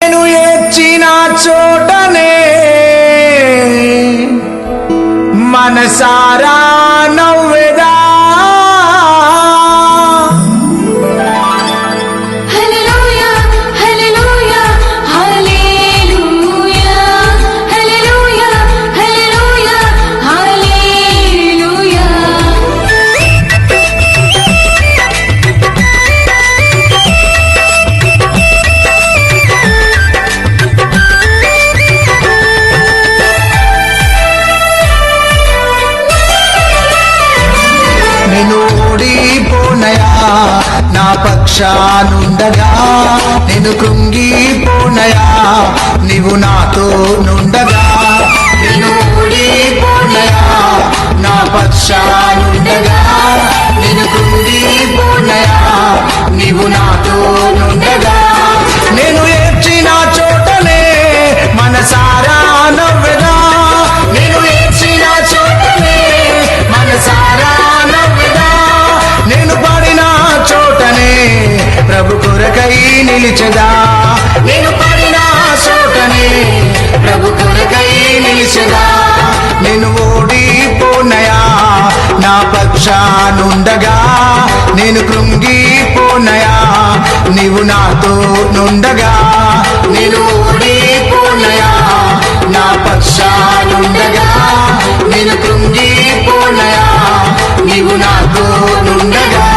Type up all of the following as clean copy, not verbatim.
నేను ఏడ్చిన చోటనే మనసారా నవ్వెదా నేను ఓడిపోనయా నా పక్షానుండగా నేను కృంగిపోనయా నీవు నాతో నుండగా నేను ఓడిపోనయా నా పక్షానుండగా నేను కృంగిపోనయా నీవు నాతో నుండగా నేను ఏడ్చిన చోటనే మనసారా నవ్వెదా నేను ఏడ్చిన చోటనే మనసారా నేను పడిన చోటనే ప్రభు కొరకై నిలిచెదా నేను పడిన చోటనే ప్రభు కొరకై నిలిచెదా నేను ఓడిపోనయా నా పక్షానుండగా నేను కృంగిపోనయా నీవు నాతో నుండగా నేను ఓడిపోనయా నా పక్షానుండగా నేను కృంగిపోనయా నీవు నాతో నుండగా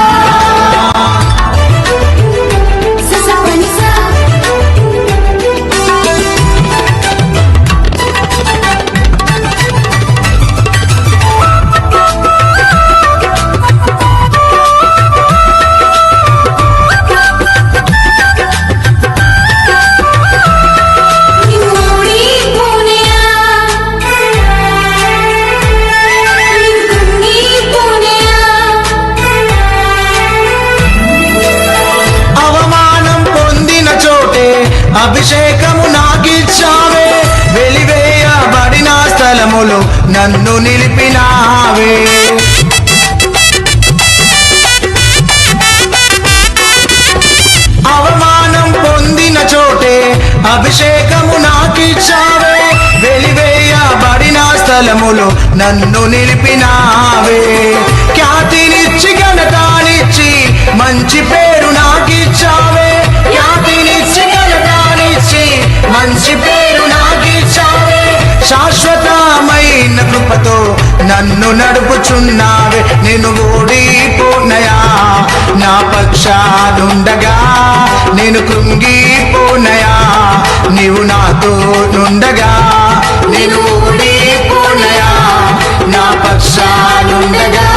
అభిషేకము నాకిచ్చావే వెలివేయబడిన స్థలములో నన్ను నిలిపినావే అవమానం పొందిన చోటే అభిషేకము నాకిచ్చావే వెలివేయబడిన స్థలములో నన్ను నిలిపినావే ఖ్యాతినిచ్చి ఘనతనిచ్చి మంచి పేరు నాకిచ్చావే ఖ్యాతినిచ్చి మంచి పేరు నాకిచ్చావే శాశ్వతమైన కృపతో నన్ను నడుపుచున్నావే నేను ఓడిపోనయా నా పక్షానుండగా నేను కృంగిపోనయా నీవు నాతో నుండగా నేను ఓడిపోనయా నా పక్షానుండగా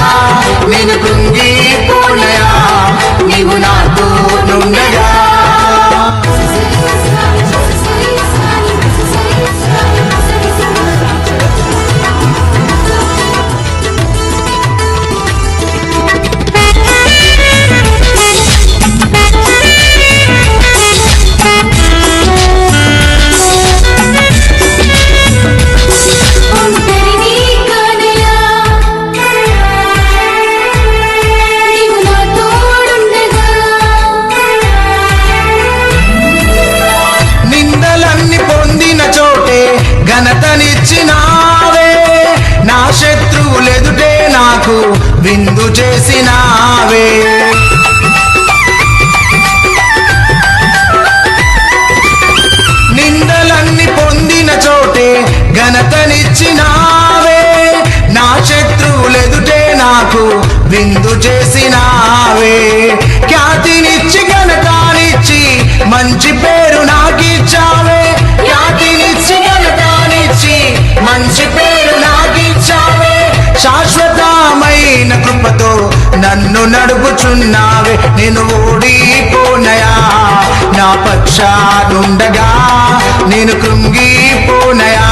నేను కృంగిపోనయా నీవు నాతో నుండగా ఘనతనిచ్చినావే నా శత్రువులెదుటే నాకు విందు చేసినావే నిందలన్నీ పొందిన చోటే ఘనతనిచ్చినావే నా శత్రువులెదుటే నాకు విందు చేసినావే ఖ్యాతినిచ్చి ఘనతనిచ్చి మంచి పేరు నాకిచ్చావే ఖ్యాతినిచ్చి మంచి పేరు నాకిచ్చావే శాశ్వతమైన కృపతో నన్ను నడుపుచున్నావే నేను ఓడిపోనయా నా పక్షానుండగా నేను కృంగిపోనయా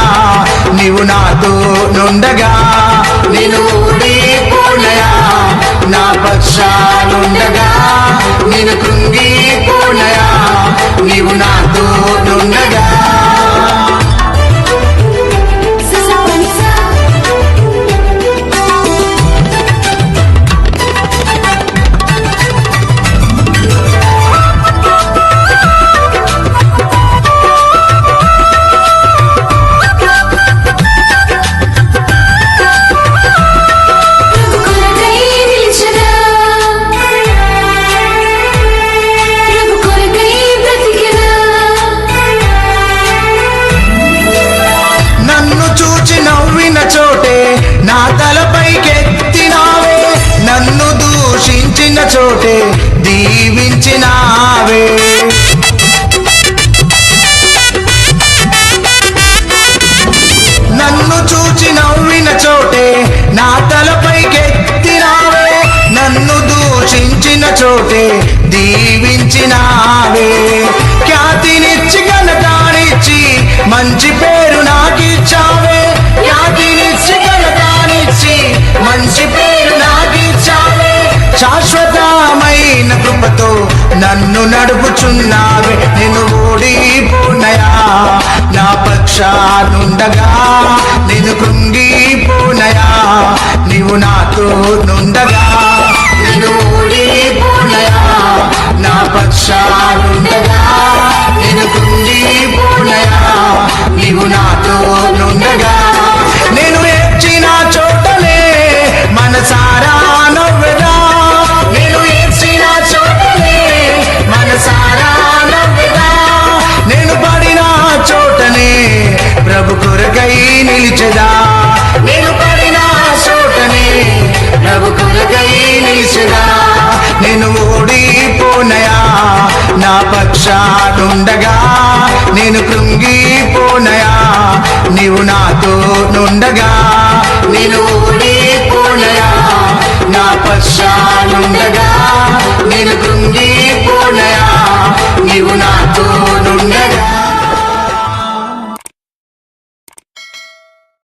నీవు నాతో నుండగా నేను ఓడిపోనయా నా పక్షానుండగా నేను కృంగిపోనయా నీవు నాతో నుండగా చోటే దీవించినావే. నన్ను చూచి నవ్విన చోటే నా తలపైకెత్తినావే. నన్ను దూషించిన చోటే దీవించినావే. ఖ్యాతినిచ్చి ఘనతానిచ్చి మంచి పేరు నాకిచ్చావే. ఖ్యాతినిచ్చి ఘనతానిచ్చి మంచి పేరు నాకిచ్చావే. శాశ్వతమైన కృపతో నన్ను నడుపుచున్నావే. నేను ఓడిపోనయా నా పక్షానుండగా, నేను కృంగిపోనయా నీవు నాతో నుండగా. నేను ఓడిపోనయా నా పక్షానుండగా, నేను కృంగిపోనయా నీవు నాతో నుండగా. నేను ఏడ్చిన చోటలే మనసారా నవ్వెదా. నేను ఏడ్చిన చోటలే మనసారా నవ్వెదా. నేను పడిన చోటనే ప్రభు కొరకై నిలిచెదా. నేను పడిన చోటనే ప్రభు కొరకై నిలిచెదా. నేను ఓడిపోనయా నా పక్షానుండగా, నేను కృంగిపోనయా నీవు నాతో నుండగా. నేను ఓడిపోనయా నా పక్షానుండగా, నేను కృంగిపోనయా నీవు నాతో నుండగా.